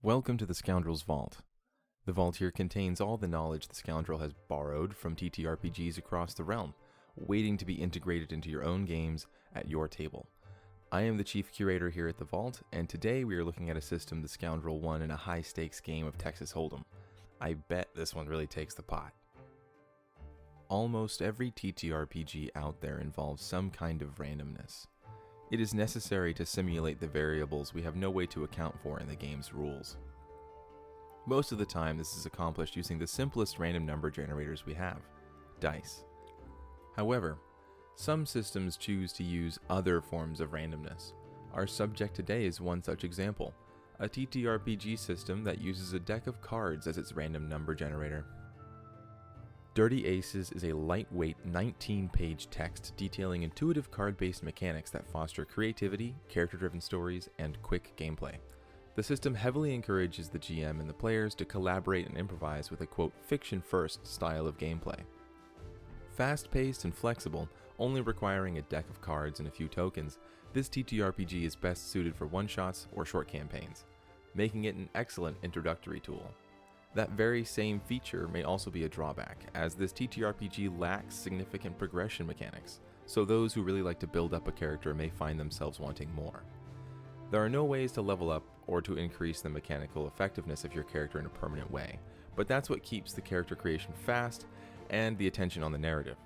Welcome to the Scoundrel's Vault. The vault here contains all the knowledge the Scoundrel has borrowed from TTRPGs across the realm, waiting to be integrated into your own games at your table. I am the chief curator here at the vault, and today we are looking at a system the Scoundrel won in a high-stakes game of Texas Hold'em. I bet this one really takes the pot. Almost every TTRPG out there involves some kind of randomness. It is necessary to simulate the variables we have no way to account for in the game's rules. Most of the time, this is accomplished using the simplest random number generators we have, dice. However, some systems choose to use other forms of randomness. Our subject today is one such example, a TTRPG system that uses a deck of cards as its random number generator. Dirty Aces is a lightweight 19-page text detailing intuitive card-based mechanics that foster creativity, character-driven stories, and quick gameplay. The system heavily encourages the GM and the players to collaborate and improvise with a quote fiction-first style of gameplay. Fast-paced and flexible, only requiring a deck of cards and a few tokens, this TTRPG is best suited for one-shots or short campaigns, making it an excellent introductory tool. That very same feature may also be a drawback, as this TTRPG lacks significant progression mechanics, so those who really like to build up a character may find themselves wanting more. There are no ways to level up or to increase the mechanical effectiveness of your character in a permanent way, but that's what keeps the character creation fast and the attention on the narrative.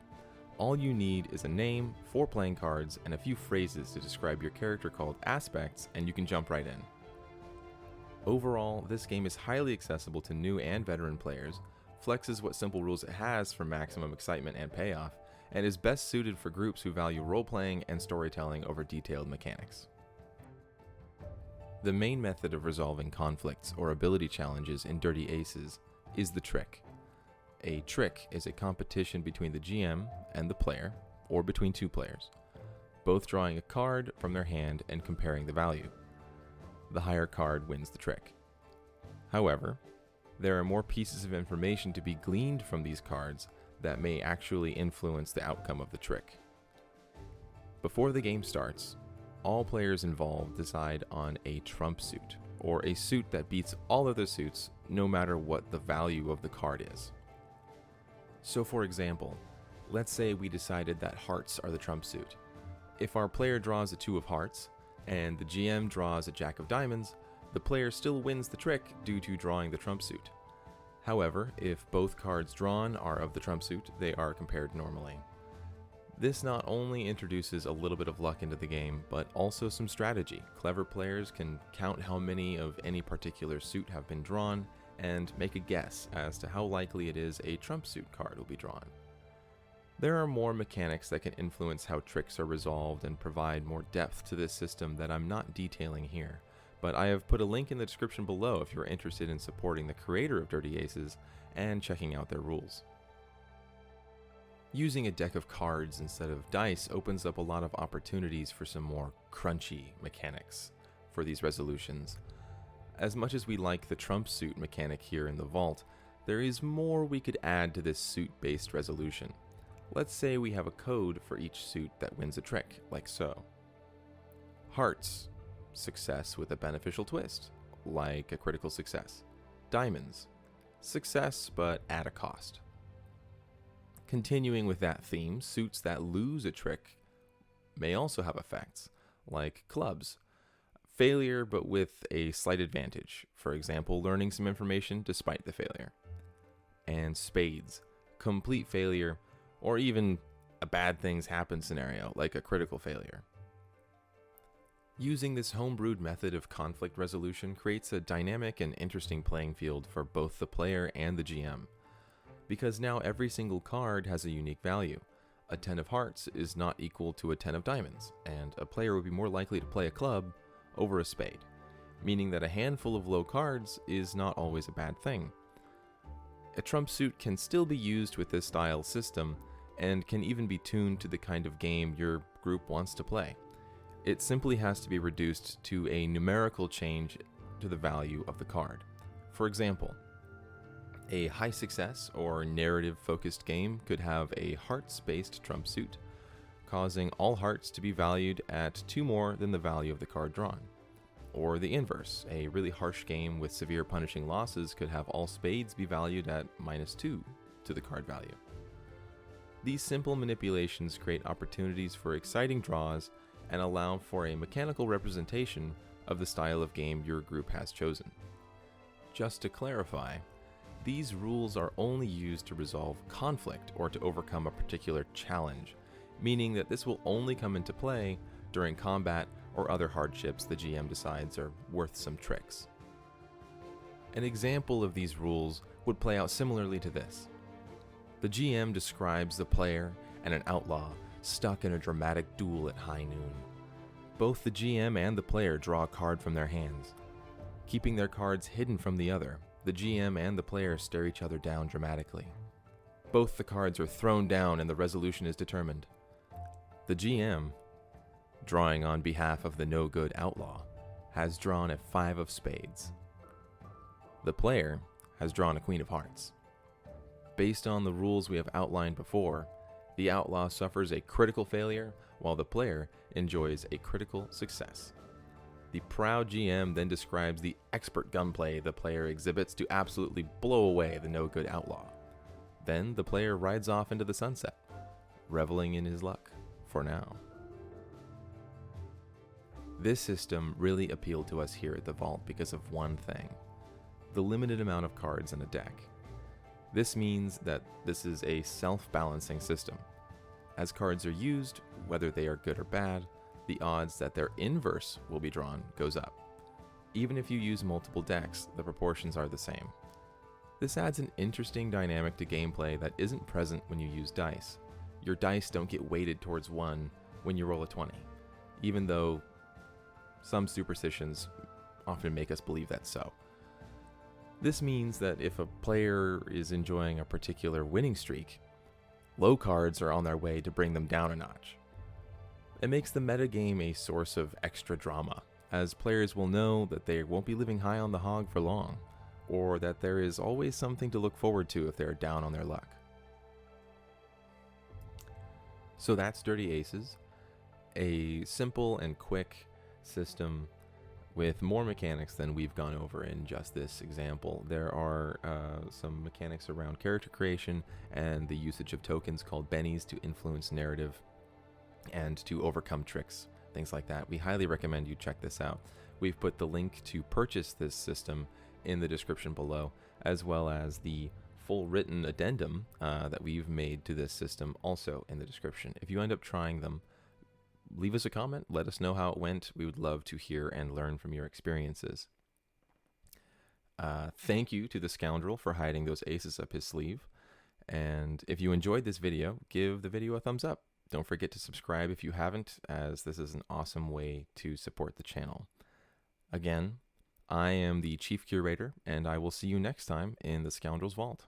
All you need is a name, 4 playing cards, and a few phrases to describe your character called aspects, and you can jump right in. Overall, this game is highly accessible to new and veteran players, flexes what simple rules it has for maximum excitement and payoff, and is best suited for groups who value role-playing and storytelling over detailed mechanics. The main method of resolving conflicts or ability challenges in Dirty Aces is the trick. A trick is a competition between the GM and the player, or between 2 players, both drawing a card from their hand and comparing the value. The higher card wins the trick. However, there are more pieces of information to be gleaned from these cards that may actually influence the outcome of the trick. Before the game starts, all players involved decide on a trump suit, or a suit that beats all other suits no matter what the value of the card is. So for example, let's say we decided that hearts are the trump suit. If our player draws a 2 of hearts, and the GM draws a jack of diamonds, the player still wins the trick due to drawing the trump suit. However, if both cards drawn are of the trump suit, they are compared normally. This not only introduces a little bit of luck into the game, but also some strategy. Clever players can count how many of any particular suit have been drawn, and make a guess as to how likely it is a trump suit card will be drawn. There are more mechanics that can influence how tricks are resolved and provide more depth to this system that I'm not detailing here, but I have put a link in the description below if you're interested in supporting the creator of Dirty Aces and checking out their rules. Using a deck of cards instead of dice opens up a lot of opportunities for some more crunchy mechanics for these resolutions. As much as we like the trump suit mechanic here in the vault, there is more we could add to this suit-based resolution. Let's say we have a code for each suit that wins a trick, like so. Hearts, success with a beneficial twist, like a critical success. Diamonds, success but at a cost. Continuing with that theme, suits that lose a trick may also have effects, like clubs. Failure but with a slight advantage, for example, learning some information despite the failure. And spades, complete failure, or even a bad things happen scenario, like a critical failure. Using this homebrewed method of conflict resolution creates a dynamic and interesting playing field for both the player and the GM. Because now every single card has a unique value. A 10 of hearts is not equal to a 10 of diamonds, and a player would be more likely to play a club over a spade, meaning that a handful of low cards is not always a bad thing. A trump suit can still be used with this style system, and can even be tuned to the kind of game your group wants to play. It simply has to be reduced to a numerical change to the value of the card. For example, a high success or narrative-focused game could have a hearts-based trump suit, causing all hearts to be valued at 2 more than the value of the card drawn. Or the inverse, a really harsh game with severe punishing losses could have all spades be valued at -2 to the card value. These simple manipulations create opportunities for exciting draws and allow for a mechanical representation of the style of game your group has chosen. Just to clarify, these rules are only used to resolve conflict or to overcome a particular challenge, meaning that this will only come into play during combat or other hardships the GM decides are worth some tricks. An example of these rules would play out similarly to this. The GM describes the player and an outlaw stuck in a dramatic duel at high noon. Both the GM and the player draw a card from their hands. Keeping their cards hidden from the other, the GM and the player stare each other down dramatically. Both the cards are thrown down and the resolution is determined. The GM, drawing on behalf of the no-good outlaw, has drawn a 5 of spades. The player has drawn a queen of hearts. Based on the rules we have outlined before, the outlaw suffers a critical failure while the player enjoys a critical success. The proud GM then describes the expert gunplay the player exhibits to absolutely blow away the no-good outlaw. Then the player rides off into the sunset, reveling in his luck for now. This system really appealed to us here at the Vault because of one thing: the limited amount of cards in a deck. This means that this is a self-balancing system. As cards are used, whether they are good or bad, the odds that their inverse will be drawn goes up. Even if you use multiple decks, the proportions are the same. This adds an interesting dynamic to gameplay that isn't present when you use dice. Your dice don't get weighted towards 1 when you roll a 20, even though some superstitions often make us believe that's so. This means that if a player is enjoying a particular winning streak, low cards are on their way to bring them down a notch. It makes the metagame a source of extra drama, as players will know that they won't be living high on the hog for long, or that there is always something to look forward to if they're down on their luck. So that's Dirty Aces, a simple and quick system with more mechanics than we've gone over in just this example. There are some mechanics around character creation and the usage of tokens called bennies to influence narrative and to overcome tricks, things like that. We highly recommend you check this out. We've put the link to purchase this system in the description below, as well as the full written addendum that we've made to this system also in the description. If you end up trying them, leave us a comment, let us know how it went. We would love to hear and learn from your experiences. Thank you to the Scoundrel for hiding those aces up his sleeve. And if you enjoyed this video, give the video a thumbs up. Don't forget to subscribe if you haven't, as this is an awesome way to support the channel. Again, I am the Chief Curator, and I will see you next time in the Scoundrel's Vault.